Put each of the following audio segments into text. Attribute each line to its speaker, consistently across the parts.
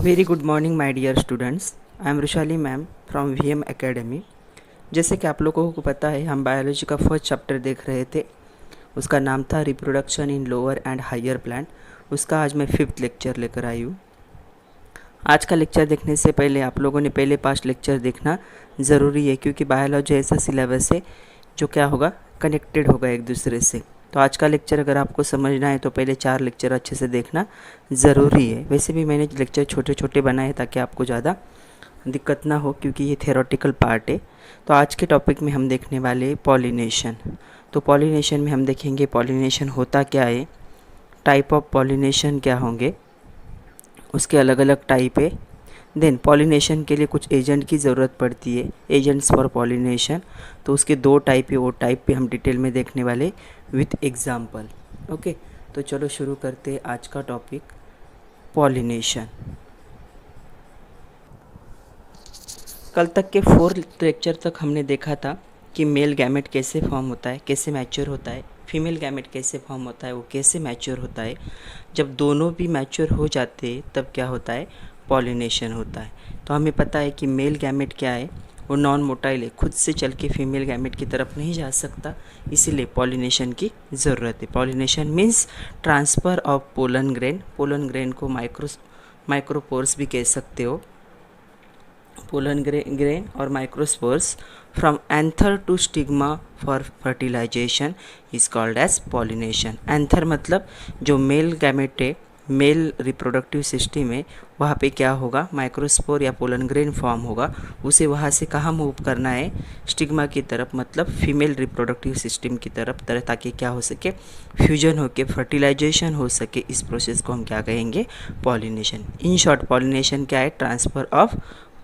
Speaker 1: Very good morning my dear students. I am Vrushali ma'am from VM academy. जैसे कि आप लोगों को पता है, हम बायोलॉजी का फर्स्ट चैप्टर देख रहे थे। उसका नाम था reproduction in lower and higher plant. उसका आज मैं 5th लेक्चर लेकर आई हूँ। आज का लेक्चर देखने से पहले आप लोगों ने पहले पास्ट लेक्चर देखना ज़रूरी है, क्योंकि बायोलॉजी ऐसा सिलेबस है जो क्या होगा, कनेक्टेड होगा एक दूसरे से। तो आज का लेक्चर अगर आपको समझना है तो पहले 4 लेक्चर अच्छे से देखना ज़रूरी है। वैसे भी मैंने लेक्चर छोटे छोटे बनाए ताकि आपको ज़्यादा दिक्कत ना हो, क्योंकि ये थेरोटिकल पार्ट है। तो आज के टॉपिक में हम देखने वाले हैं पॉलिनेशन। तो पॉलिनेशन में हम देखेंगे पॉलिनेशन होता क्या है, टाइप ऑफ पॉलिनेशन क्या होंगे, उसके अलग अलग टाइप है। देन पॉलिनेशन के लिए कुछ एजेंट की ज़रूरत पड़ती है, एजेंट्स फॉर पॉलिनेशन। तो उसके 2 टाइप है, वो टाइप पे हम डिटेल में देखने वाले विथ एग्जांपल। ओके, तो चलो शुरू करते हैं आज का टॉपिक पॉलिनेशन। कल तक के 4th लेक्चर तक हमने देखा था कि मेल गैमेट कैसे फॉर्म होता है, कैसे मैच्योर होता है, फीमेल गैमेट कैसे फॉर्म होता है, वो कैसे मैच्योर होता है। जब दोनों भी मैच्योर हो जाते हैं तब क्या होता है, पॉलिनेशन होता है। तो हमें पता है कि मेल गैमेट क्या है, वो नॉन मोटाइल है, खुद से चल के फीमेल गैमेट की तरफ नहीं जा सकता, इसीलिए पॉलिनेशन की ज़रूरत है। Pollination means transfer of pollen grain. Pollen grain को माइक्रोपोर्स भी कह सकते हो। पोलन ग्रेन और microspores from anther to stigma for fertilisation is called as pollination. Anther मतलब जो मेल गैमेट है, मेल रिप्रोडक्टिव सिस्टम है, वहाँ पे क्या होगा, माइक्रोस्पोर या पोलन ग्रेन फॉर्म होगा। उसे वहाँ से कहाँ मूव करना है, स्टिग्मा की तरफ, मतलब फीमेल रिप्रोडक्टिव सिस्टम की तरफ, ताकि क्या हो सके, फ्यूजन होके फर्टिलाइजेशन हो सके। इस प्रोसेस को हम क्या कहेंगे, पॉलिनेशन। इन शॉर्ट पॉलिनेशन क्या है, ट्रांसफ़र ऑफ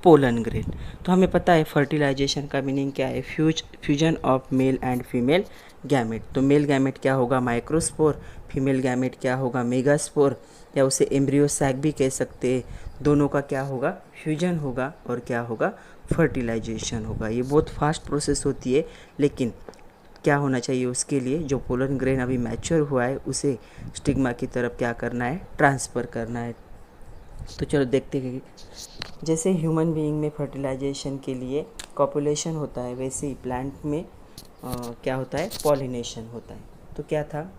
Speaker 1: पोलन ग्रेन। तो हमें पता है फर्टिलाइजेशन का मीनिंग क्या है, fusion of male and female gamete. तो मेल गैमेट क्या होगा, माइक्रोस्पोर, फीमेल गैमेट क्या होगा, मेगास्पोर, या उसे एम्ब्रियो सैक भी कह सकते हैं। दोनों का क्या होगा, फ्यूजन होगा और क्या होगा, फर्टिलाइजेशन होगा। ये बहुत फास्ट प्रोसेस होती है, लेकिन क्या होना चाहिए उसके लिए, जो पोलन ग्रेन अभी मैच्योर हुआ है उसे स्टिग्मा की तरफ क्या करना है, ट्रांसफ़र करना है। तो चलो देखते हैं। जैसे ह्यूमन बीइंग में फर्टिलाइजेशन के लिए कॉपुलेशन होता है, वैसे ही प्लांट में क्या होता है, पॉलिनेशन होता है। तो क्या था,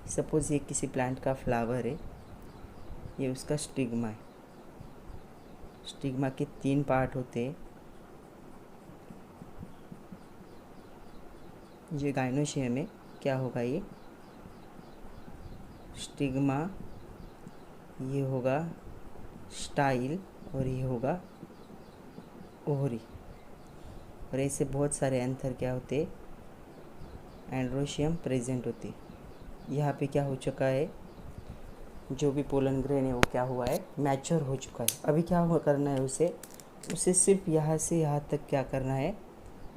Speaker 1: सपोज़ ये किसी प्लांट का फ्लावर है, ये उसका स्टिग्मा है। स्टिग्मा के 3 पार्ट होते हैं। ये गाइनोशियम में क्या होगा, ये स्टिग्मा, ये होगा स्टाइल और ये होगा ओवरी। और ऐसे बहुत सारे एंथर क्या होते, एंड्रोशियम प्रेजेंट होते। यहाँ पे क्या हो चुका है, जो भी पोलन ग्रेन है वो क्या हुआ है, मैच्योर हो चुका है। अभी क्या करना है, उसे सिर्फ यहाँ से यहाँ तक क्या करना है,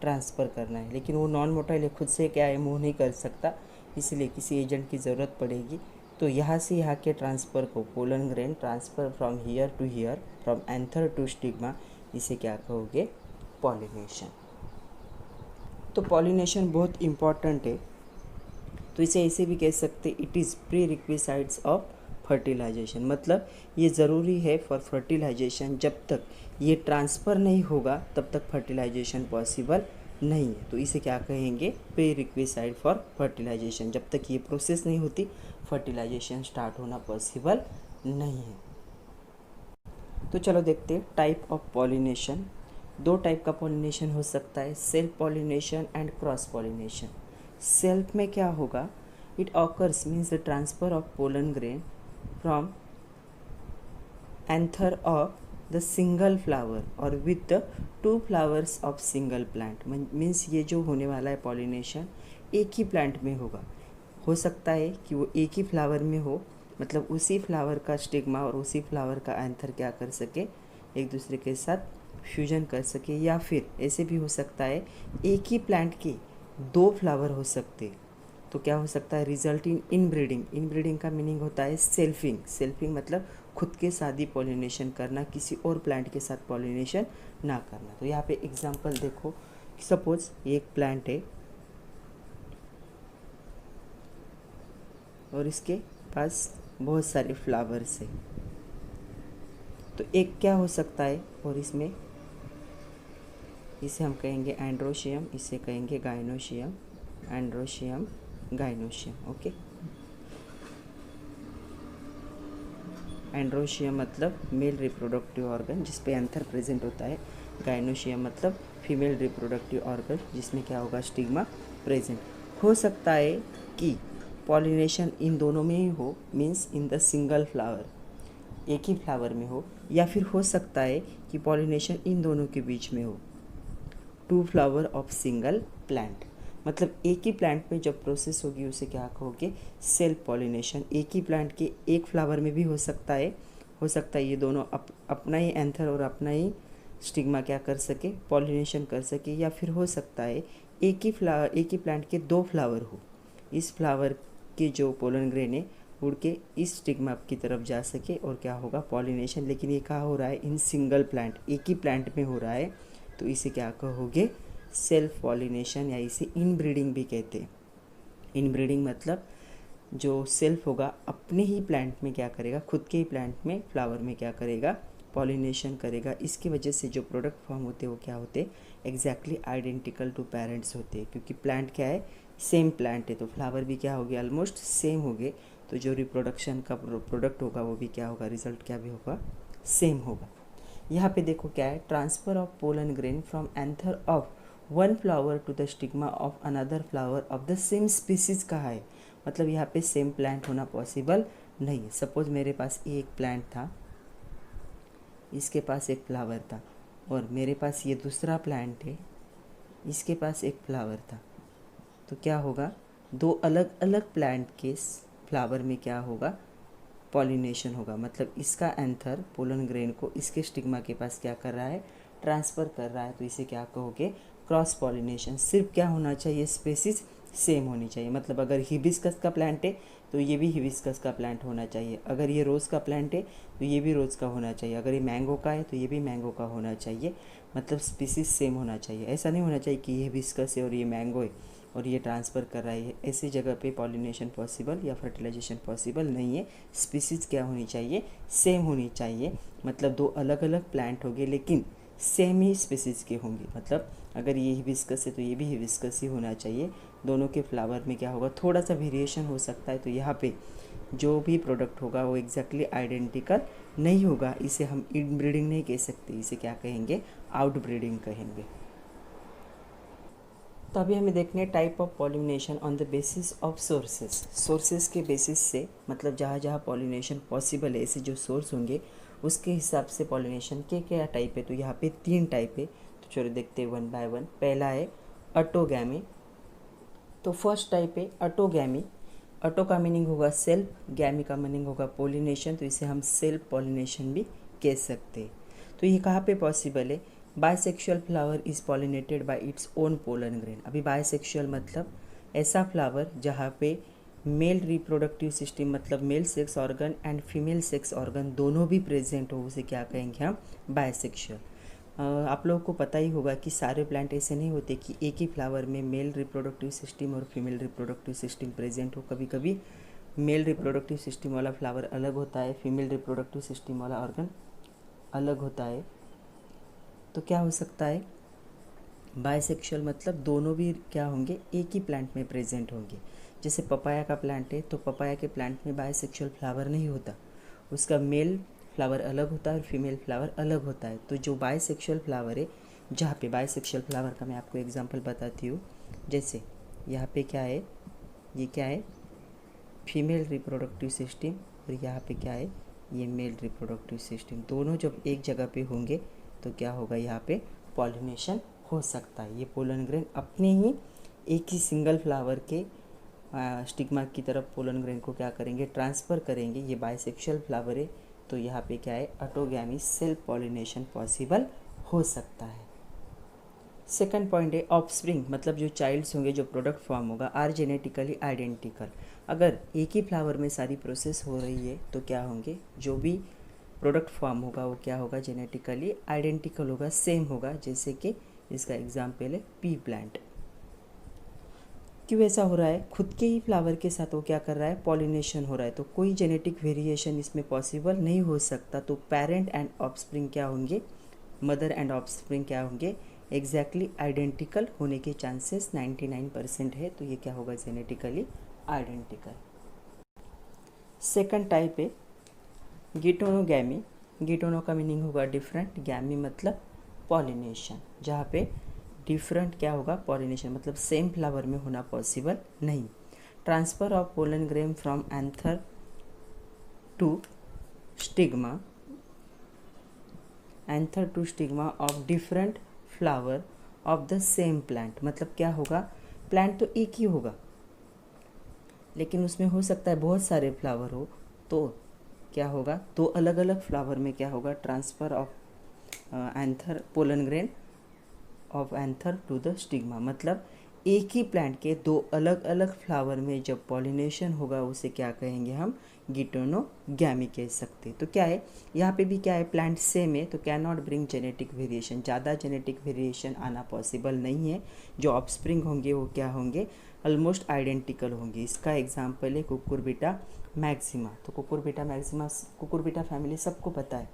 Speaker 1: ट्रांसफ़र करना है। लेकिन वो नॉन मोटाइल है, खुद से क्या है, मूव नहीं कर सकता, इसलिए किसी एजेंट की ज़रूरत पड़ेगी। तो यहाँ से यहाँ के ट्रांसफ़र को, pollen grain transfer from here to here, from anther to stigma, इसे क्या कहोगे, पॉलिनेशन। तो पॉलिनेशन बहुत इम्पॉर्टेंट है। तो इसे ऐसे भी कह सकते, it is prerequisites of fertilization. मतलब ये ज़रूरी है फॉर फर्टिलाइजेशन। जब तक ये ट्रांसफ़र नहीं होगा तब तक फर्टिलाइजेशन पॉसिबल नहीं है। तो इसे क्या कहेंगे, प्री रिक्विसाइट फॉर फर्टिलाइजेशन। जब तक ये प्रोसेस नहीं होती, फर्टिलाइजेशन स्टार्ट होना पॉसिबल नहीं है। तो चलो देखते हैं टाइप ऑफ पॉलिनेशन। 2 टाइप का पॉलिनेशन हो सकता है, self pollination and cross pollination. Self में क्या होगा, it occurs means the transfer of pollen grain from anther of the single flower or with the 2 flowers of single plant. Means ये जो होने वाला है पॉलिनेशन, एक ही प्लांट में होगा। हो सकता है कि वो एक ही फ्लावर में हो, मतलब उसी फ्लावर का स्टिग्मा और उसी फ्लावर का एंथर क्या कर सके, एक दूसरे के साथ फ्यूजन कर सके। या फिर ऐसे भी हो सकता है, एक ही प्लांट के 2 फ्लावर हो सकते। तो क्या हो सकता है, रिजल्ट इन इनब्रीडिंग। इनब्रीडिंग का मीनिंग होता है सेल्फिंग। सेल्फिंग मतलब खुद के साथ ही पॉलिनेशन करना, किसी और प्लांट के साथ पॉलिनेशन ना करना। तो यहाँ पे एग्जांपल देखो, सपोज एक प्लांट है और इसके पास बहुत सारे फ्लावर्स है। तो एक क्या हो सकता है, और इसमें इसे हम कहेंगे एंड्रोशियम, इसे कहेंगे gynoecium, androecium gynoecium. Okay, androecium मतलब मेल रिप्रोडक्टिव ऑर्गन जिस पे एंथर प्रेजेंट होता है, गाइनोशियम मतलब फीमेल रिप्रोडक्टिव ऑर्गन जिसमें क्या होगा, स्टिग्मा प्रेजेंट। हो सकता है कि पॉलिनेशन इन दोनों में ही हो, means in the single flower, एक ही फ्लावर में हो, या फिर हो सकता है कि पॉलिनेशन इन दोनों के बीच में हो, two flower of single plant. मतलब एक ही प्लांट में जब प्रोसेस होगी उसे क्या कहोगे, सेल्फ पॉलिनेशन। एक ही प्लांट के एक फ्लावर में भी हो सकता है, ये दोनों अपना ही एंथर और अपना ही स्टिग्मा क्या कर सके, पॉलिनेशन कर सके। या फिर हो सकता है एक ही प्लांट के दो फ्लावर हो, इस फ्लावर के जो पोलन ग्रेन है उड़ के इस स्टिग्मा की तरफ जा सके और क्या होगा, पॉलिनेशन। लेकिन ये कहाँ हो रहा है, इन सिंगल प्लांट, एक ही प्लांट में हो रहा है, तो इसे क्या कहोगे, सेल्फ पॉलिनेशन, या इसे इनब्रीडिंग भी कहते हैं। इनब्रीडिंग मतलब जो सेल्फ होगा अपने ही प्लांट में क्या करेगा, खुद के ही प्लांट में फ्लावर में क्या करेगा, पॉलिनेशन करेगा। इसकी वजह से जो प्रोडक्ट फॉर्म होते हैं वो क्या होते हैं, एग्जैक्टली आइडेंटिकल टू पेरेंट्स होते हैं, क्योंकि प्लांट क्या है, सेम प्लांट है, तो फ्लावर भी क्या हो गया, ऑलमोस्ट सेम हो गए। तो जो रिप्रोडक्शन का प्रोडक्ट होगा वो भी क्या होगा, रिजल्ट क्या भी होगा, सेम होगा। यहाँ पे देखो क्या है, transfer of pollen grain from anther of one flower to the stigma of another flower of the same species कहा है। मतलब यहाँ पे सेम प्लांट होना पॉसिबल नहीं है। सपोज मेरे पास ये एक प्लांट था, इसके पास एक फ्लावर था, और मेरे पास ये दूसरा प्लांट है, इसके पास एक फ्लावर था, तो क्या होगा, दो अलग अलग प्लांट के फ्लावर में क्या होगा, पॉलिनेशन होगा। मतलब इसका एंथर पोलन ग्रेन को इसके स्टिग्मा के पास क्या कर रहा है, ट्रांसफ़र कर रहा है, तो इसे क्या कहोगे, क्रॉस पॉलिनेशन। सिर्फ क्या होना चाहिए, स्पेसिस सेम होनी चाहिए। मतलब अगर हिबिस्कस का प्लांट है तो ये भी हिबिस्कस का प्लांट होना चाहिए, अगर ये रोज़ का प्लांट है तो ये भी रोज़ का होना चाहिए, अगर ये मैंगो का है तो ये भी मैंगो का होना चाहिए। मतलब स्पीसीज सेम होना चाहिए। ऐसा नहीं होना चाहिए कि ये हिबिस्कस है और ये मैंगो है और ये ट्रांसफ़र कर रहा है, ऐसी जगह पे पॉलिनेशन पॉसिबल या फर्टिलाइजेशन पॉसिबल नहीं है। स्पीसीज क्या होनी चाहिए, सेम होनी चाहिए। मतलब दो अलग अलग प्लांट होंगे लेकिन सेम ही स्पीसीज के होंगे। मतलब अगर ये हिबिस्कस है तो ये भी हिबिस्कस ही होना चाहिए। दोनों के फ्लावर में क्या होगा, थोड़ा सा वेरिएशन हो सकता है, तो यहाँ पे जो भी प्रोडक्ट होगा वो एग्जैक्टली आइडेंटिकल नहीं होगा। इसे हम इनब्रीडिंग नहीं कह सकते, इसे क्या कहेंगे, आउटब्रीडिंग कहेंगे। तो अभी हमें देखने हैं type of pollination on the basis of sources. Sources के बेसिस से, मतलब जहाँ जहाँ पॉलिनेशन पॉसिबल है, ऐसे जो सोर्स होंगे उसके हिसाब से पॉलिनेशन के क्या टाइप है। तो यहाँ पे 3 टाइप है, तो चलो देखते हैं वन बाय वन। पहला है ऑटोगैमी। तो फर्स्ट टाइप है ऑटोगैमी। ऑटो का मीनिंग होगा सेल्फ, गैमी का मीनिंग होगा पॉलिनेशन, तो इसे हम सेल्फ पॉलिनेशन भी कह सकते हैं। तो ये कहाँ पे पॉसिबल है, bisexual flower is pollinated bye its own pollen grain. अभी बायसेक्सुअल मतलब ऐसा फ्लावर जहाँ पे मेल रिप्रोडक्टिव सिस्टम मतलब male sex organ and female sex organ दोनों भी प्रेजेंट हो, उसे क्या कहेंगे हम, बायसेक्सुअल। आप लोगों को पता ही होगा कि सारे प्लांट ऐसे नहीं होते कि एक ही फ्लावर में मेल रिप्रोडक्टिव सिस्टम और फीमेल रिप्रोडक्टिव सिस्टम प्रेजेंट हो। कभी कभी मेल रिप्रोडक्टिव सिस्टम वाला फ्लावर अलग होता है, फीमेल रिप्रोडक्टिव सिस्टम वाला ऑर्गन अलग होता है। तो क्या हो सकता है, बायसेक्सुअल मतलब दोनों भी क्या होंगे, एक ही प्लांट में प्रेजेंट होंगे। जैसे पपाया का प्लांट है तो पपाया के प्लांट में बायसेक्सुअल फ्लावर नहीं होता, उसका मेल फ्लावर अलग होता है और फीमेल फ्लावर अलग होता है। तो जो बायसेक्सुअल फ्लावर है, जहाँ पे बायसेक्सुअल फ्लावर का मैं आपको एग्जांपल बताती हूँ। जैसे यहाँ पे क्या है, ये क्या है, फीमेल रिप्रोडक्टिव सिस्टम, और यहाँ पे क्या है, ये मेल रिप्रोडक्टिव सिस्टम। दोनों जब एक जगह पे होंगे तो क्या होगा, यहाँ पे पॉलिनेशन हो सकता है। ये पोलन ग्रेन अपने ही एक ही सिंगल फ्लावर के स्टिग्मा की तरफ पोलन ग्रेन को क्या करेंगे, ट्रांसफ़र करेंगे। ये बायसेक्सुअल फ्लावर है तो यहाँ पे क्या है, ऑटोगैमी सेल्फ पॉलिनेशन पॉसिबल हो सकता है। सेकंड पॉइंट है ऑफस्प्रिंग, मतलब जो चाइल्ड्स होंगे, जो प्रोडक्ट फॉर्म होगा, आर जेनेटिकली आइडेंटिकल। अगर एक ही फ्लावर में सारी प्रोसेस हो रही है तो क्या होंगे, जो भी प्रोडक्ट फॉर्म होगा वो क्या होगा, जेनेटिकली आइडेंटिकल होगा, सेम होगा। जैसे कि इसका एग्जाम्पल है पी प्लांट। क्यों ऐसा हो रहा है? खुद के ही फ्लावर के साथ वो क्या कर रहा है? पॉलिनेशन हो रहा है। तो कोई जेनेटिक वेरिएशन इसमें पॉसिबल नहीं हो सकता। तो पेरेंट एंड ऑफस्प्रिंग क्या होंगे? मदर एंड ऑफस्प्रिंग क्या होंगे? एग्जैक्टली आइडेंटिकल होने के चांसेस 99% है। तो ये क्या होगा? Genetically identical. सेकंड टाइप है गिटोनोगैमी। गिटोनो का मीनिंग होगा डिफरेंट, गैमी मतलब पॉलिनेशन, जहाँ पे डिफरेंट क्या होगा? पॉलिनेशन मतलब सेम फ्लावर में होना पॉसिबल नहीं। Transfer of pollen grain from anther to stigma, anther to stigma of different flower of the same plant. मतलब क्या होगा? प्लांट तो एक ही होगा, लेकिन उसमें हो सकता है बहुत सारे फ्लावर हो। तो क्या होगा? दो अलग अलग फ्लावर में क्या होगा? Transfer of anther pollen grain of anther to the stigma. मतलब एक ही प्लांट के दो अलग अलग फ्लावर में जब पॉलिनेशन होगा उसे क्या कहेंगे हम? गिटोनोगैमी कह सकते। तो क्या है यहाँ पे भी? क्या है? प्लांट सेम है तो can not bring genetic variation, ज़्यादा जेनेटिक वेरिएशन आना पॉसिबल नहीं है। जो ऑफस्प्रिंग होंगे वो क्या होंगे? ऑलमोस्ट आइडेंटिकल होंगे। इसका एग्जाम्पल है कुकुरबिटा मैक्सिमा। तो कुकुरबिटा मैक्सिमा, कुकुरबिटा फैमिली सबको पता है,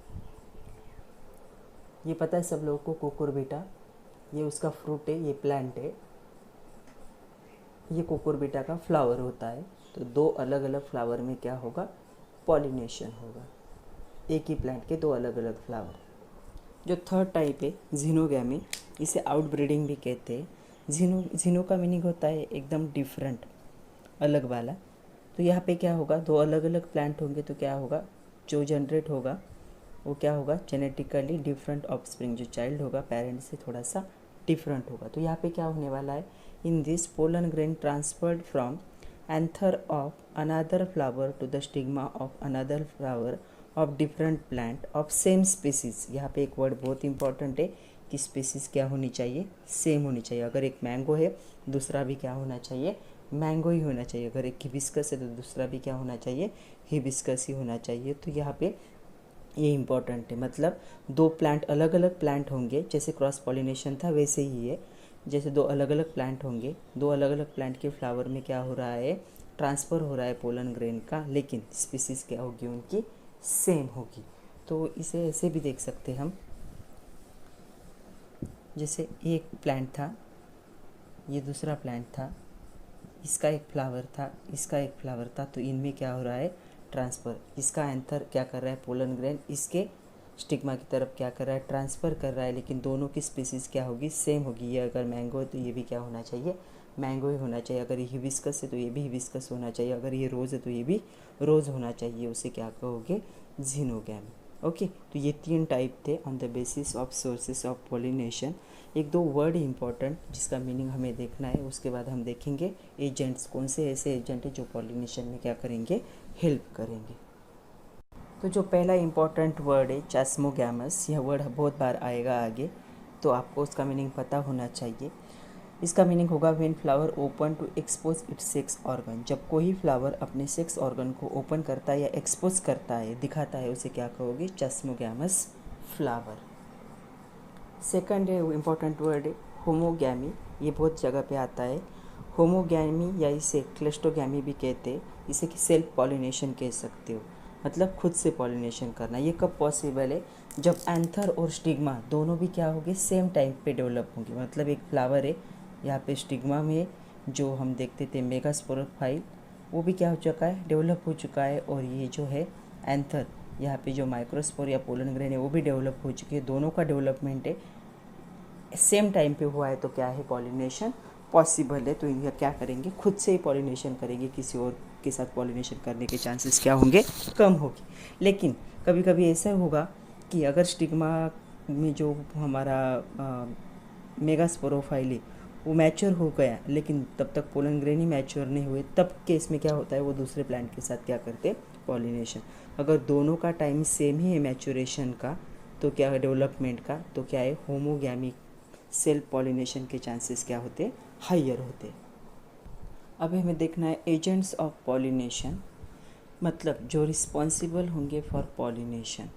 Speaker 1: ये पता है सब लोगों को। कुकुरबिटा ये उसका फ्रूट है, ये प्लांट है, ये कुकुरबिटा का फ्लावर होता है। तो दो अलग अलग फ्लावर में क्या होगा? पॉलिनेशन होगा, एक ही प्लांट के दो अलग अलग फ्लावर। जो थर्ड टाइप है जीनोगैमी, इसे आउटब्रीडिंग भी कहते हैं। जीनो का मीनिंग होता है एकदम डिफरेंट, अलग वाला। तो यहाँ पे क्या होगा? दो अलग अलग प्लांट होंगे तो क्या होगा? जो जनरेट होगा वो क्या होगा? जेनेटिकली डिफरेंट ऑफस्प्रिंग, जो चाइल्ड होगा पेरेंट से थोड़ा सा डिफरेंट होगा। तो यहाँ पे क्या होने वाला है? In this pollen grain transferred from anther of another flower to the stigma of another flower of different plant of same species. यहाँ पे एक वर्ड बहुत इंपॉर्टेंट है कि स्पीसीज क्या होनी चाहिए? सेम होनी चाहिए। अगर एक मैंगो है दूसरा भी क्या होना चाहिए? मैंगो ही होना चाहिए। अगर एक हिबिस्कस है तो दूसरा भी क्या होना चाहिए? हिबिस्कस ही होना चाहिए। तो यहाँ पे ये इम्पॉर्टेंट है। मतलब दो प्लांट अलग अलग प्लांट होंगे, जैसे क्रॉस पॉलिनेशन था वैसे ही है। जैसे दो अलग अलग प्लांट होंगे, दो अलग अलग प्लांट के फ्लावर में क्या हो रहा है? ट्रांसफ़र हो रहा है पोलन ग्रेन का, लेकिन स्पीसीज़ क्या होगी उनकी? सेम होगी। तो इसे ऐसे भी देख सकते हम, जैसे एक प्लांट था, ये दूसरा प्लांट था, इसका एक फ्लावर था, इसका एक फ्लावर था। तो इनमें क्या हो रहा है? ट्रांसफ़र। इसका एंथर क्या कर रहा है? पोलन ग्रेन इसके स्टिग्मा की तरफ क्या कर रहा है? ट्रांसफ़र कर रहा है। लेकिन दोनों की स्पीसीज़ क्या होगी? सेम होगी। ये अगर मैंगो है तो ये भी क्या होना चाहिए? मैंगो ही होना चाहिए। अगर ये हिबिस्कस है तो ये भी हिबिस्कस होना चाहिए। अगर ये रोज़ है तो ये भी रोज़ होना चाहिए। उसे क्या कहोगे? जीनोगैमी। ओके, तो ये तीन टाइप थे on the basis of sources of pollination. एक दो वर्ड इंपॉर्टेंट जिसका मीनिंग हमें देखना है, उसके बाद हम देखेंगे एजेंट्स, कौन से ऐसे एजेंट हैं जो पॉलिनेशन में क्या करेंगे? हेल्प करेंगे। तो जो पहला इंपॉर्टेंट वर्ड है चैस्मोगैमस, यह वर्ड बहुत बार आएगा आगे, तो आपको उसका मीनिंग पता होना चाहिए। इसका मीनिंग होगा when flower open to expose its sex organ. जब कोई फ्लावर अपने सेक्स ऑर्गन को ओपन करता है या एक्सपोज करता है, दिखाता है, उसे क्या कहोगे? Chasmogamous flower. सेकंड है इम्पॉर्टेंट वर्ड है होमोगैमी। ये बहुत जगह पे आता है। होमोगैमी या इसे क्लेस्टोगैमी भी कहते हैं। इसे सेल्फ पॉलिनेशन कह सकते हो, मतलब खुद से पॉलिनेशन करना। ये कब पॉसिबल है? जब एंथर और स्टिग्मा दोनों भी क्या होंगे? सेम टाइम पे डेवलप होंगे। मतलब एक फ्लावर है, यहाँ पे स्टिग्मा में जो हम देखते थे मेगास्पोरोफाइल, वो भी क्या हो चुका है? डेवलप हो चुका है। और ये जो है एंथर, यहाँ पे जो माइक्रोस्पोर या पोलन ग्रेन है वो भी डेवलप हो चुकी है। दोनों का डेवलपमेंट है सेम टाइम पे हुआ है। तो क्या है? पॉलिनेशन पॉसिबल है। तो इनका क्या करेंगे? खुद से ही पॉलिनेशन करेंगे, किसी और के साथ पॉलिनेशन करने के चांसेस क्या होंगे? कम होगी। लेकिन कभी कभी ऐसा होगा कि अगर स्टिग्मा में जो हमारा मेगास्पोरोफाइल है वो मैच्योर हो गया, लेकिन तब तक पोलन ग्रेन ही मैच्योर नहीं हुए, तब केस में क्या होता है? वो दूसरे प्लांट के साथ क्या करते? पॉलिनेशन। अगर दोनों का टाइम सेम ही है मैच्योरेशन का, तो क्या है? डेवलपमेंट का, तो क्या है? होमोगैमी सेल्फ पॉलिनेशन के चांसेस क्या होते? हाइयर होते। अब हमें देखना है एजेंट्स ऑफ पॉलिनेशन, मतलब जो रिस्पॉन्सिबल होंगे फॉर पॉलिनेशन।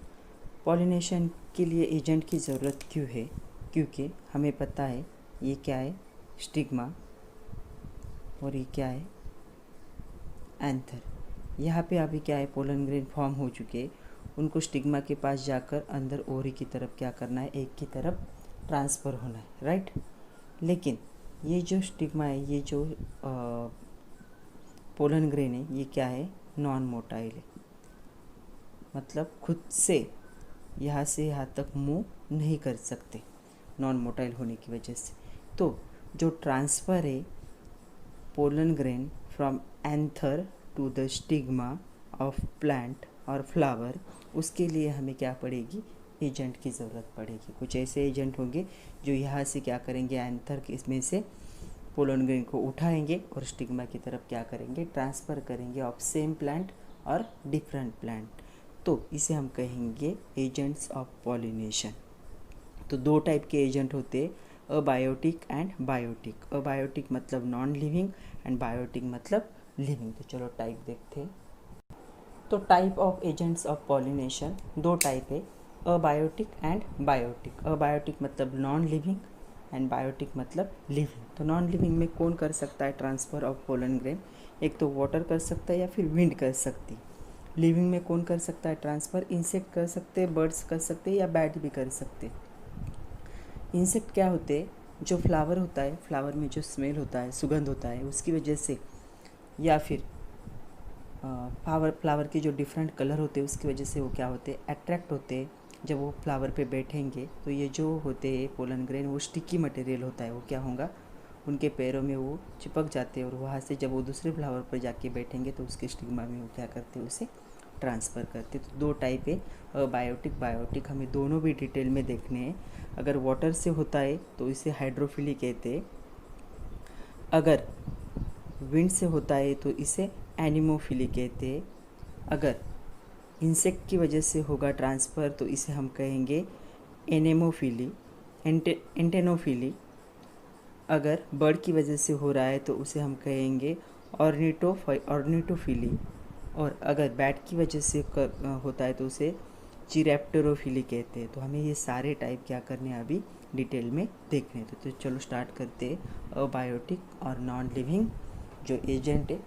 Speaker 1: पॉलिनेशन के लिए एजेंट की ज़रूरत क्यों है? क्योंकि हमें पता है ये क्या है? स्टिग्मा, और ये क्या है, एंथर। यहाँ पे अभी क्या है, पोलन ग्रेन फॉर्म हो चुके, उनको स्टिग्मा के पास जाकर अंदर ओरी की तरफ क्या करना है, एक की तरफ ट्रांसफ़र होना है, राइट। लेकिन ये जो स्टिग्मा है, ये जो पोलन ग्रेन है, ये क्या है, नॉन मोटाइल है, मतलब खुद से यहाँ से यहाँ तक मूव नहीं कर सकते नॉन मोटाइल होने की वजह से। तो जो ट्रांसफ़र है pollen grain from anther to the stigma of plant और फ्लावर, उसके लिए हमें क्या पड़ेगी, एजेंट की ज़रूरत पड़ेगी। कुछ ऐसे एजेंट होंगे जो यहाँ से क्या करेंगे, एंथर के इसमें से पोलन ग्रेन को उठाएंगे और स्टिग्मा की तरफ क्या करेंगे, ट्रांसफ़र करेंगे ऑफ सेम प्लांट और डिफरेंट प्लांट। तो इसे हम कहेंगे एजेंट्स ऑफ पॉलिनेशन। तो दो टाइप के एजेंट होते हैं, अबायोटिक एंड बायोटिक। अबायोटिक मतलब नॉन लिविंग एंड बायोटिक मतलब लिविंग। तो चलो टाइप देखते हैं। तो type of agents of pollination दो टाइप है, अबायोटिक एंड बायोटिक। अबायोटिक मतलब नॉन लिविंग एंड बायोटिक मतलब लिविंग। तो नॉन लिविंग में कौन कर सकता है ट्रांसफ़र ऑफ पोलन ग्रेन, एक तो वाटर कर सकता है या फिर विंड कर सकती। लिविंग में कौन कर सकता है ट्रांसफ़र, इंसेक्ट कर सकते हैं, बर्ड्स कर सकते हैं या बैट भी कर सकते। इंसेक्ट क्या होते हैं, जो फ्लावर होता है, फ्लावर में जो स्मेल होता है, सुगंध होता है, उसकी वजह से, या फिर फ्लावर के जो डिफरेंट कलर होते हैं उसकी वजह से वो क्या होते हैं, अट्रैक्ट होते हैं। जब वो फ्लावर पे बैठेंगे तो ये जो होते हैं पोलन ग्रेन, वो स्टिकी मटेरियल होता है, वो क्या होगा, उनके पैरों में वो चिपक जाते हैं और वहाँ से जब वो दूसरे फ्लावर पर जाके बैठेंगे तो उसके स्टिग्मा में वो क्या करते हैं, उसे ट्रांसफ़र करते। तो दो टाइप है, बायोटिक बायोटिक, हमें दोनों भी डिटेल में देखने हैं। अगर वाटर से होता है तो इसे हाइड्रोफिली कहते हैं, अगर विंड से होता है तो इसे एनिमोफिली कहते हैं, अगर इंसेक्ट की वजह से होगा ट्रांसफ़र तो इसे हम कहेंगे एनेमोफिली, एंटेनोफिली। अगर बर्ड की वजह से हो रहा है तो उसे हम कहेंगे ऑर्निटोफिली, और अगर बैट की वजह से होता है तो उसे चिरैप्टेरोफिली कहते हैं। तो हमें ये सारे टाइप क्या करने हैं, अभी डिटेल में देखने हैं। तो चलो स्टार्ट करते हैं। अबायोटिक और नॉन लिविंग जो एजेंट है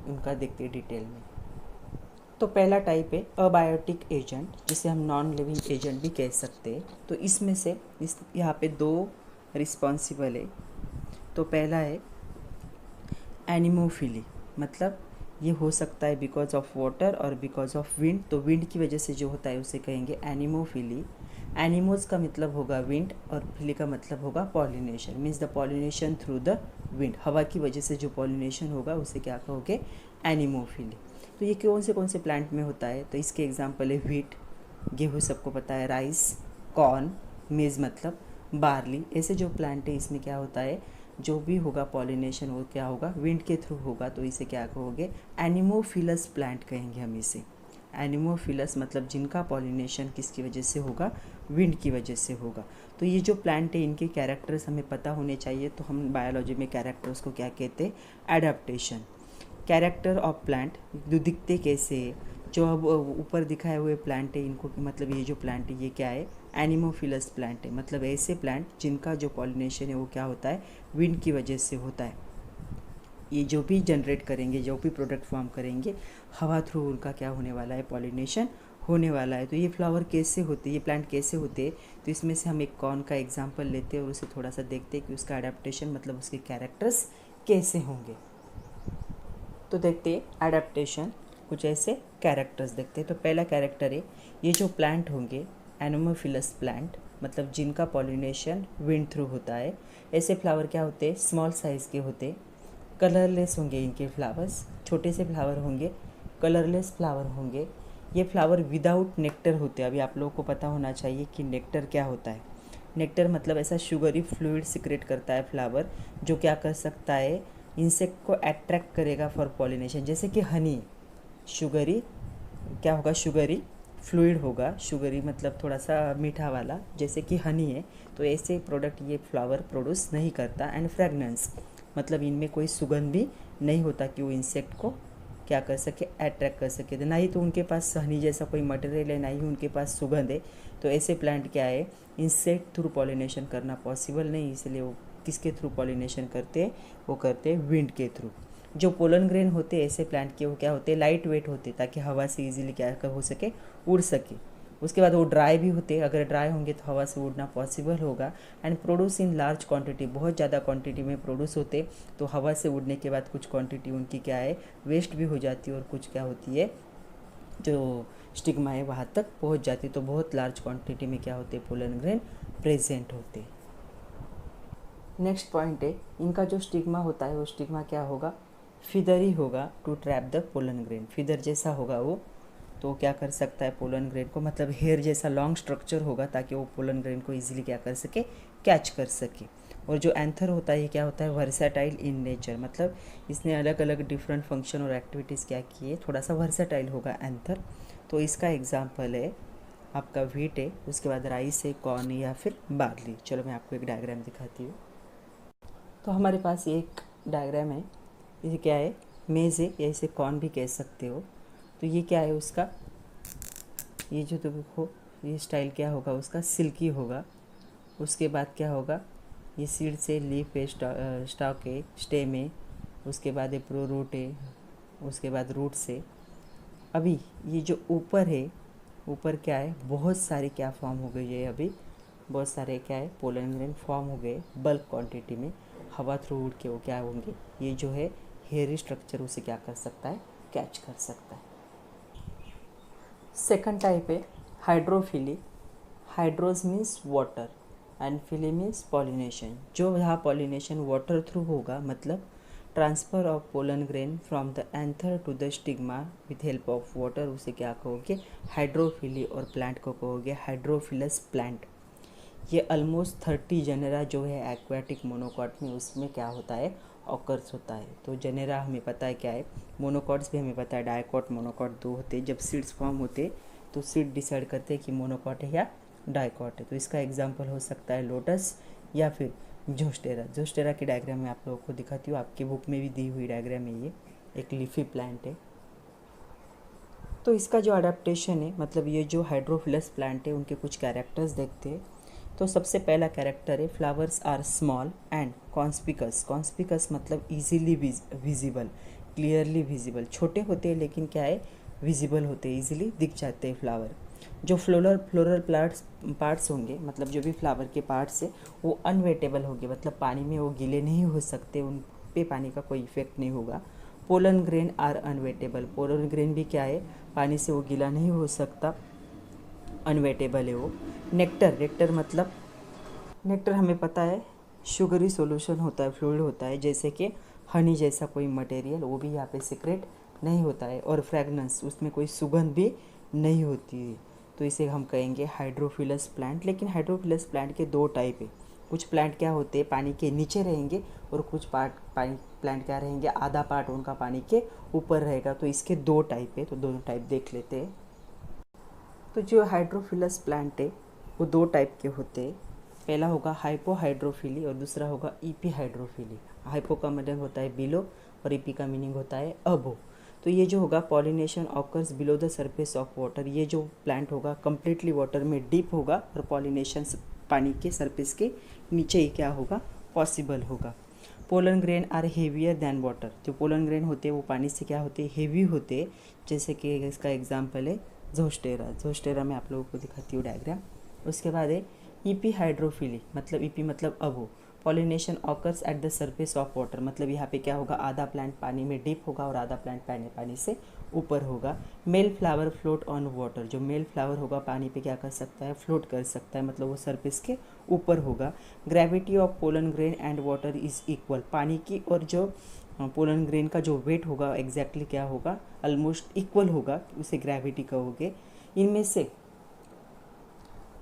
Speaker 1: उनका देखते हैं डिटेल में। तो पहला टाइप है अबायोटिक एजेंट, जिसे हम नॉन लिविंग एजेंट भी कह सकते हैं। तो इसमें से यहाँ पे दो रिस्पॉन्सिबल है। तो पहला है एनिमोफिली, मतलब ये हो सकता है बिकॉज ऑफ वाटर और बिकॉज ऑफ विंड। तो विंड की वजह से जो होता है उसे कहेंगे एनिमोफिली। एनिमोज का मतलब होगा विंड और फिली का मतलब होगा pollination, means the pollination through the wind. हवा की वजह से जो पॉलिनेशन होगा उसे क्या कहोगे, एनिमोफिली। तो ये कौन से प्लांट में होता है, तो इसके एग्जाम्पल है व्हीट, गेहूँ सबको पता है, राइस, कॉर्न, मेज़ मतलब बार्ली। ऐसे जो प्लांट है इसमें क्या होता है, जो भी होगा पॉलिनेशन वो क्या होगा, विंड के थ्रू होगा। तो इसे क्या कहोगे, एनिमोफिलस प्लांट कहेंगे हम इसे। एनिमोफिलस मतलब जिनका पॉलिनेशन किसकी वजह से होगा, विंड की वजह से होगा। तो ये जो प्लांट है इनके कैरेक्टर्स हमें पता होने चाहिए। तो हम बायोलॉजी में कैरेक्टर्स को क्या कहते हैं, एडाप्टेशन। कैरेक्टर ऑफ प्लांट, जो दिखते कैसे है, जो अब ऊपर दिखाए हुए प्लांट है इनको, मतलब ये जो प्लांट है ये क्या है, एनिमोफिलस प्लांट है। मतलब ऐसे प्लांट जिनका जो पॉलिनेशन है वो क्या होता है, विंड की वजह से होता है। ये जो भी जनरेट करेंगे, जो भी प्रोडक्ट फॉर्म करेंगे, हवा थ्रू उनका क्या होने वाला है, पॉलिनेशन होने वाला है। तो ये फ्लावर कैसे होते हैं, ये प्लांट कैसे होते हैं, तो इसमें से हम एक कॉर्न का एग्जाम्पल लेते हैं और उसे थोड़ा सा देखते हैं कि उसका अडेप्टेशन मतलब उसके कैरेक्टर्स कैसे होंगे। तो देखते हैं एडेप्टेशन, कुछ ऐसे कैरेक्टर्स देखते हैं। तो पहला कैरेक्टर है, ये जो प्लांट होंगे एनिमोफिलस प्लांट, मतलब जिनका पॉलिनेशन विंड थ्रू होता है। ऐसे फ्लावर क्या होते हैं, स्मॉल साइज़ के होते, कलरलेस होंगे इनके फ्लावर्स, छोटे से फ्लावर होंगे, कलरलेस फ्लावर होंगे। ये फ्लावर विदाउट नेक्टर होते हैं। अभी आप लोगों को पता होना चाहिए कि नेक्टर क्या होता है। नेक्टर मतलब ऐसा शुगरी फ्लूइड सिक्रेट करता है फ्लावर, जो क्या कर सकता है, इंसेक्ट को अट्रैक्ट करेगा फॉर पॉलिनेशन। जैसे कि हनी, शुगरी क्या होगा, शुगरी फ्लूइड होगा, शुगरी मतलब थोड़ा सा मीठा वाला, जैसे कि हनी है। तो ऐसे प्रोडक्ट ये फ्लावर प्रोड्यूस नहीं करता। एंड फ्रेगनेंस मतलब इनमें कोई सुगंध भी नहीं होता कि वो इंसेक्ट को क्या कर सके, अट्रैक्ट कर सके। तो ना ही तो उनके पास हनी जैसा कोई मटेरियल है, ना ही उनके पास सुगंध है। तो ऐसे प्लांट क्या है, इंसेक्ट थ्रू पॉलिनेशन करना पॉसिबल नहीं, इसलिए वो किसके थ्रू पॉलिनेशन करते हैं, वो करते हैं विंड के थ्रू। जो पोलन ग्रेन होते हैं ऐसे प्लांट के, वो क्या होते हैं, लाइट वेट होते, ताकि हवा से इजीली क्या हो सके, उड़ सके। उसके बाद वो ड्राई भी होते, अगर ड्राई होंगे तो हवा से उड़ना पॉसिबल होगा। And produce in large quantity, बहुत ज़्यादा क्वांटिटी में प्रोड्यूस होते, तो हवा से उड़ने के बाद कुछ क्वांटिटी उनकी क्या है, वेस्ट भी हो जाती है, और कुछ क्या होती है, जो स्टिग्मा है वहाँ तक पहुँच जाती। तो बहुत लार्ज क्वांटिटी में क्या होते, पोलन ग्रेन प्रेजेंट होते। नेक्स्ट पॉइंट है, इनका जो स्टिग्मा होता है वो स्टिग्मा क्या होगा, फिदरी होगा to trap the pollen grain. Feather जैसा होगा वो, तो क्या कर सकता है, पोलन ग्रेन को, मतलब हेयर जैसा लॉन्ग स्ट्रक्चर होगा, ताकि वो पोलन ग्रेन को इजीली क्या कर सके, कैच कर सके। और जो एंथर होता है ये क्या होता है, वर्सेटाइल इन नेचर, मतलब इसने अलग अलग डिफरेंट फंक्शन और एक्टिविटीज़ क्या किए, थोड़ा सा वर्सेटाइल होगा एंथर। तो इसका एग्जाम्पल है आपका व्हीट है, उसके बाद राइस है, कॉर्न या फिर बार्ली। चलो मैं आपको एक डायग्राम दिखाती हूँ। तो हमारे पास एक डायग्राम है, ये क्या है, मेज़ है, या इसे कॉर्न भी कह सकते हो। तो ये क्या है उसका, ये जो देखो ये स्टाइल क्या होगा उसका, सिल्की होगा। उसके बाद क्या होगा, ये सीड से लीफ है, स्टॉक है, स्टेम है, उसके बाद ये प्रो रूट है, उसके बाद रूट से। अभी ये जो ऊपर है, ऊपर क्या है, बहुत सारे क्या फॉर्म हो गए, ये अभी बहुत सारे क्या है, पोलन ग्रेन फॉर्म हो गए बल्क क्वांटिटी में, हवा थ्रू उड़ के वो क्या होंगे, ये जो है हेयरी स्ट्रक्चर उसे क्या कर सकता है, कैच कर सकता है। सेकंड टाइप है hydrophily. Hydro means water and phily means pollination. जो यहाँ पॉलिनेशन वाटर थ्रू होगा, मतलब transfer of pollen grain from the anther to the stigma with help of water, उसे क्या कहोगे, हाइड्रोफिली। और प्लांट को कहोगे हाइड्रोफिलस प्लांट। ये ऑलमोस्ट 30 जेनेरा जो है एक्वाटिक मोनोकॉट में, उसमें क्या होता है, ऑकर्स होता है। तो जेनेरा हमें पता है क्या है, मोनोकॉट्स भी हमें पता है, डायकॉट मोनोकॉट दो होते हैं। जब सीड्स फॉर्म होते तो सीड डिसाइड करते हैं कि मोनोकॉट है या डायकॉट है। तो इसका एग्जांपल हो सकता है लोटस या फिर जोस्टेरा। जोस्टेरा की डायग्राम मैं आप लोगों को दिखाती हूँ, आपकी बुक में भी दी हुई डायग्राम है, ये एक लीफी प्लांट है। तो इसका जो अडेप्टेशन है, मतलब ये जो हाइड्रोफिलस प्लांट है उनके कुछ कैरेक्टर्स देखते हैं। तो सबसे पहला कैरेक्टर है, flowers are small and conspicuous. Conspicuous मतलब इजीली विजिबल, क्लियरली विजिबल। छोटे होते हैं लेकिन क्या है, विजिबल होते हैं, इजीली दिख जाते हैं फ्लावर। जो फ्लोरल पार्ट्स होंगे, मतलब जो भी फ्लावर के पार्ट्स है वो अनवेटेबल होंगे, मतलब पानी में वो गीले नहीं हो सकते, उन पे पानी का कोई इफेक्ट नहीं होगा। Pollen grain are unwettable. Pollen grain भी क्या है, पानी से वो गीला नहीं हो सकता, अनवेटेबल है वो। नेक्टर मतलब, नेक्टर हमें पता है शुगरी सॉल्यूशन होता है, फ्लूइड होता है, जैसे कि हनी जैसा कोई मटेरियल, वो भी यहाँ पे सीक्रेट नहीं होता है। और फ्रेगनेंस, उसमें कोई सुगंध भी नहीं होती है। तो इसे हम कहेंगे हाइड्रोफिलस प्लांट। लेकिन हाइड्रोफिलस प्लांट के दो टाइप है। कुछ प्लांट क्या होते हैं, पानी के नीचे रहेंगे, और कुछ प्लांट क्या रहेंगे, आधा पार्ट उनका पानी के ऊपर रहेगा। तो इसके दो टाइप है, तो दोनों टाइप देख लेते हैं। तो जो हाइड्रोफिलस प्लांट है वो दो टाइप के होते हैं। पहला होगा हाइपोहाइड्रोफिली और दूसरा होगा ईपी हाइड्रोफिली। हाइपो का मतलब होता है बिलो और ईपी का मीनिंग होता है अबो। तो ये जो होगा pollination occurs below the surface of water. ये जो प्लांट होगा कम्प्लीटली वाटर में डीप होगा, और पॉलिनेशन पानी के सरफेस के नीचे ही क्या होगा, पॉसिबल होगा। Pollen grain are heavier than water. जो पोलन ग्रेन होते हैं वो पानी से क्या होते हैं, हेवी होते हैं। जैसे कि इसका एग्जाम्पल है जोस्टेरा। जोस्टेरा मैं आप लोगों को दिखाती हूँ डायग्राम। उसके बाद है ईपी हाइड्रोफिली, मतलब ईपी मतलब above. Pollination occurs at the surface of water, मतलब यहाँ पे क्या होगा, आधा प्लांट पानी में डीप होगा और आधा प्लांट पानी से ऊपर होगा। Male flower float on water. जो मेल फ्लावर होगा पानी पे क्या कर सकता है, फ्लोट कर सकता है, मतलब वो सरफेस के ऊपर होगा। Gravity of pollen grain and water is equal. पानी की और जो पोलन ग्रेन का जो वेट होगा एग्जैक्टली क्या होगा, ऑलमोस्ट इक्वल होगा, उसे ग्रेविटी कहोगे। इनमें से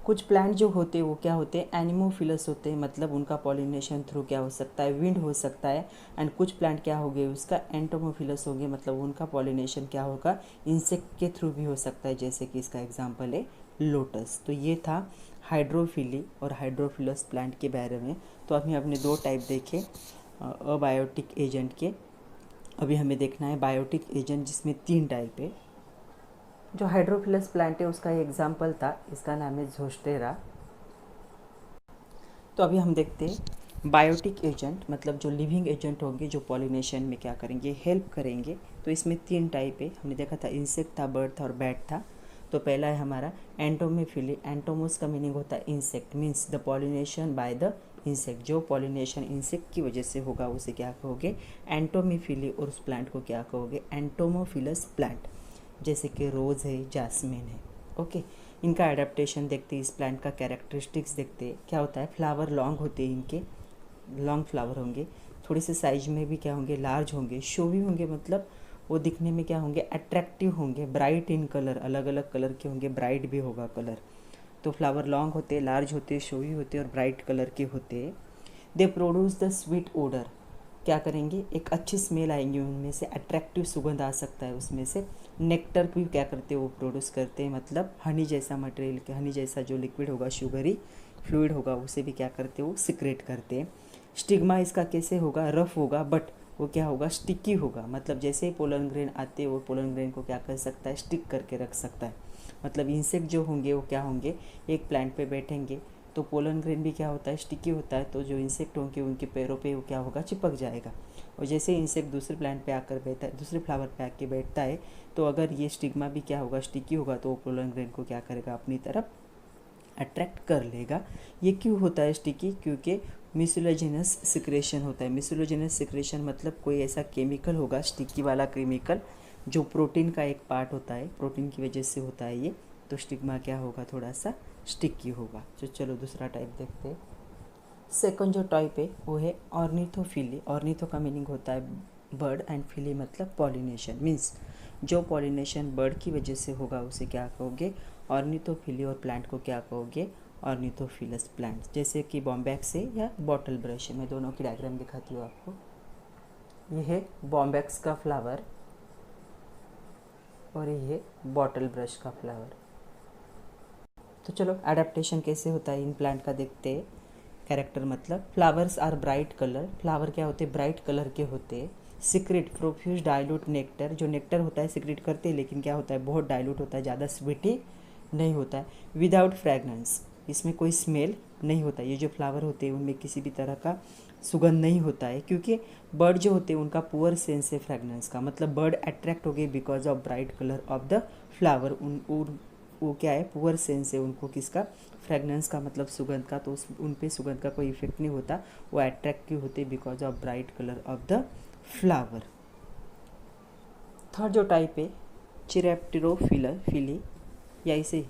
Speaker 1: कुछ प्लांट जो होते हैं वो क्या होते हैं, एनिमोफिलस होते हैं, मतलब उनका पॉलिनेशन थ्रू क्या हो सकता है, विंड हो सकता है। एंड कुछ प्लांट क्या हो गए उसका, एंटोमोफिलस हो गए, मतलब उनका पॉलिनेशन क्या होगा, इंसेक्ट के थ्रू भी हो सकता है, जैसे कि इसका एग्जांपल है लोटस। तो ये था हाइड्रोफिली और हाइड्रोफिलस प्लांट के बारे में। तो अभी हमने दो टाइप देखे अबायोटिक एजेंट के। अभी हमें देखना है बायोटिक एजेंट, जिसमें 3 टाइप है। जो हाइड्रोफिलस प्लांट है उसका एग्जाम्पल था, इसका नाम है जोस्टेरा। तो अभी हम देखते हैं बायोटिक एजेंट मतलब जो लिविंग एजेंट होंगे जो पॉलिनेशन में क्या करेंगे, हेल्प करेंगे। तो इसमें 3 टाइप है, हमने देखा था इंसेक्ट था, बर्ड था और बैट था। तो पहला है हमारा एंटोमोफिली। एंटोमोस का मीनिंग होता है insect, means the pollination by the insect. जो पॉलिनेशन इंसेक्ट की वजह से होगा उसे क्या कहोगे, एंटोमोफिली। और उस प्लांट को क्या कहोगे, एंटोमोफिलस प्लांट, जैसे कि रोज़ है, जास्मिन है। ओके, इनका एडेप्टेशन देखते हैं, इस प्लांट का कैरेक्टरिस्टिक्स देखते हैं। क्या होता है, फ्लावर लॉन्ग होते हैं, इनके लॉन्ग फ्लावर होंगे, थोड़े से साइज में भी क्या होंगे, लार्ज होंगे, शोवी होंगे, मतलब वो दिखने में क्या होंगे, अट्रैक्टिव होंगे, ब्राइट इन कलर, अलग अलग कलर के होंगे, ब्राइट भी होगा कलर। तो फ्लावर लॉन्ग होते, लार्ज होते, शोवी होते और ब्राइट कलर के होते। They produce the sweet odour. क्या करेंगे, एक अच्छी स्मेल आएंगी उनमें से, अट्रैक्टिव सुगंध आ सकता है उसमें से। नेक्टर भी क्या करते हैं, वो प्रोड्यूस करते हैं, मतलब हनी जैसा मटेरियल, हनी जैसा जो लिक्विड होगा, शुगरी फ्लूइड होगा, उसे भी क्या करते हैं, वो सिक्रेट करते हैं। स्टिग्मा इसका कैसे होगा, रफ होगा, बट वो क्या होगा, स्टिकी होगा। मतलब जैसे ही पोलन ग्रेन आते हैं वो पोलन ग्रेन को क्या कर सकता है, स्टिक करके रख सकता है। मतलब इंसेक्ट जो होंगे वो क्या होंगे, एक प्लांट पे बैठेंगे तो पोलन ग्रेन भी क्या होता है, स्टिकी होता है। तो जो इंसेक्ट होंगे उनके पैरों पे वो क्या होगा, चिपक जाएगा। और जैसे इंसेक्ट दूसरे प्लांट पे आकर बैठता है, दूसरे फ्लावर पे आके बैठता है, तो अगर ये स्टिग्मा भी क्या होगा, स्टिकी होगा, तो वो पोलन ग्रेन को क्या करेगा, अपनी तरफ अट्रैक्ट कर लेगा। ये क्यों होता है स्टिकी, क्योंकि म्यूसिलोजेनस सिक्रेशन होता है। म्यूसिलोजेनस सिक्रेशन मतलब कोई ऐसा केमिकल होगा, स्टिकी वाला केमिकल, जो प्रोटीन का एक पार्ट होता है, प्रोटीन की वजह से होता है ये। तो स्टिग्मा क्या होगा, थोड़ा सा स्टिकी होगा। तो चलो दूसरा टाइप देखते हैं। सेकंड जो टाइप है वो है ऑर्निथोफिली। ऑर्निथो का मीनिंग होता है बर्ड एंड फिली मतलब पॉलिनेशन, मीन्स जो पॉलिनेशन बर्ड की वजह से होगा उसे क्या कहोगे, ऑर्निथोफिली। और प्लांट को क्या कहोगे, ऑर्निथोफिलस प्लांट। जैसे कि बॉम्बैक्स है या बॉटल ब्रश है। मैं दोनों की डायग्राम दिखाती हूँ आपको। ये है बॉम्बैक्स का फ्लावर और ये है बॉटल ब्रश का फ्लावर। तो चलो एडेप्टेशन कैसे होता है इन प्लांट का देखते हैं। कैरेक्टर मतलब flowers are bright colour. Flower क्या होते हैं, ब्राइट कलर के होते हैं। Secrete profuse dilute nectar. जो नेक्टर होता है सिक्रेट करते हैं, लेकिन क्या होता है, बहुत डाइल्यूट होता है, ज़्यादा स्वीटी नहीं होता है। विदाउट फ्रेगनेंस, इसमें कोई स्मेल नहीं होता। ये जो फ्लावर होते हैं उनमें किसी भी तरह का सुगंध नहीं होता है, क्योंकि बर्ड जो होते हैं उनका पुअर सेंस है फ्रेगनेंस का। मतलब बर्ड अट्रैक्ट हो गए because of bright colour of the flower. वो क्या है, पुअर सेंस है उनको किसका, फ्रेगनेंस का, मतलब सुगंध का। तो उन पे सुगंध का कोई इफेक्ट नहीं होता, वो अट्रैक्टिव होते because of bright colour of the flower. Third जो टाइप है चिरैप्टेरोफिली, या इसे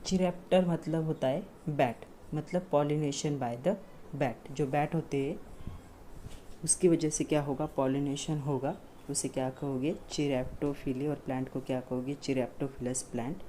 Speaker 1: चिरैप्टर मतलब होता है बैट, मतलब पॉलिनेशन बाय द बैट। जो बैट होते हैं उसकी वजह से क्या होगा, पॉलिनेशन होगा, उसे क्या कहोगे, चिरैप्टोफिली। और प्लांट को क्या कहोगे, चिरैप्टोफिलस प्लांट।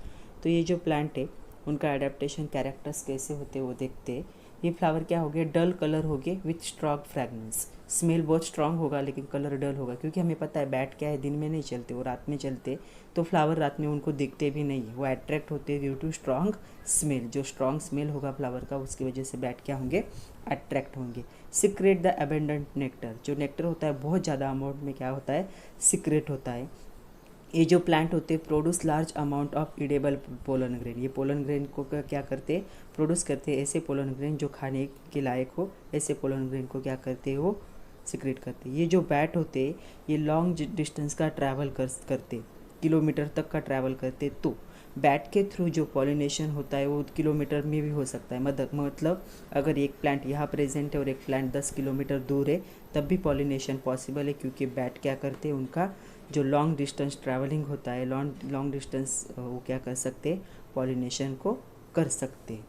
Speaker 1: तो ये जो प्लांट है उनका एडेप्टेशन कैरेक्टर्स कैसे होते हैं वो देखते हैं। ये फ्लावर क्या हो गए, डल कलर हो गए विथ स्ट्रॉन्ग फ्रेगनेंस। स्मेल बहुत स्ट्रांग होगा लेकिन कलर डल होगा, क्योंकि हमें पता है बैट क्या है, दिन में नहीं चलते, वो रात में चलते। तो फ्लावर रात में उनको दिखते भी नहीं, वो अट्रैक्ट होते ड्यू टू स्ट्रॉन्ग स्मेल। जो स्ट्रॉन्ग स्मेल होगा फ्लावर का उसकी वजह से बैट क्या होंगे, अट्रैक्ट होंगे। Secrete the abundant nectar. जो नेक्टर होता है बहुत ज़्यादा अमाउंट में क्या होता है, सिक्रेट होता है। ये जो प्लांट होते हैं produce large amount of edible pollen grain. ये पोलन ग्रेन को क्या करते हैं, प्रोड्यूस करते हैं। ऐसे पोलन ग्रेन जो खाने के लायक हो, ऐसे पोलन ग्रेन को क्या करते हैं, वो सिक्रेट करते हैं। ये जो बैट होते हैं ये लॉन्ग डिस्टेंस का ट्रैवल करते, किलोमीटर तक का ट्रैवल करते। तो बैट के थ्रू जो पॉलिनेशन होता है वो किलोमीटर में भी हो सकता है। मतलब अगर एक प्लांट यहाँ प्रेजेंट है और एक प्लांट 10 किलोमीटर दूर है तब भी पॉलिनेशन पॉसिबल है, क्योंकि बैट क्या करते हैं, उनका जो लॉन्ग डिस्टेंस ट्रैवलिंग होता है, लॉन्ग डिस्टेंस वो क्या कर सकते हैं, पॉलिनेशन को कर सकते हैं।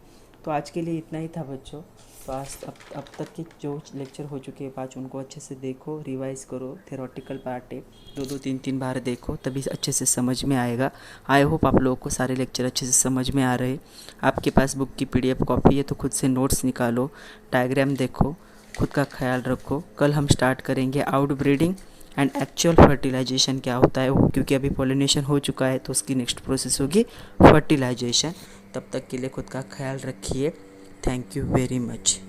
Speaker 1: तो आज के लिए इतना ही था बच्चों। तो आज अब तक के जो लेक्चर हो चुके हैं 5, उनको अच्छे से देखो, रिवाइज करो। थेरोटिकल पार्ट है, 2-2 3-3 बार देखो, तभी अच्छे से समझ में आएगा। आई होप आप लोगों को सारे लेक्चर अच्छे से समझ में आ रहे। आपके पास बुक की PDF कॉपी है तो खुद से नोट्स निकालो, डायग्राम देखो, खुद का ख्याल रखो। कल हम स्टार्ट करेंगे out breeding and actual fertilisation क्या होता है वो, क्योंकि अभी पॉलिनेशन हो चुका है तो उसकी नेक्स्ट प्रोसेस होगी फर्टिलाइजेशन। तब तक के लिए खुद का ख्याल रखिए। Thank you very much.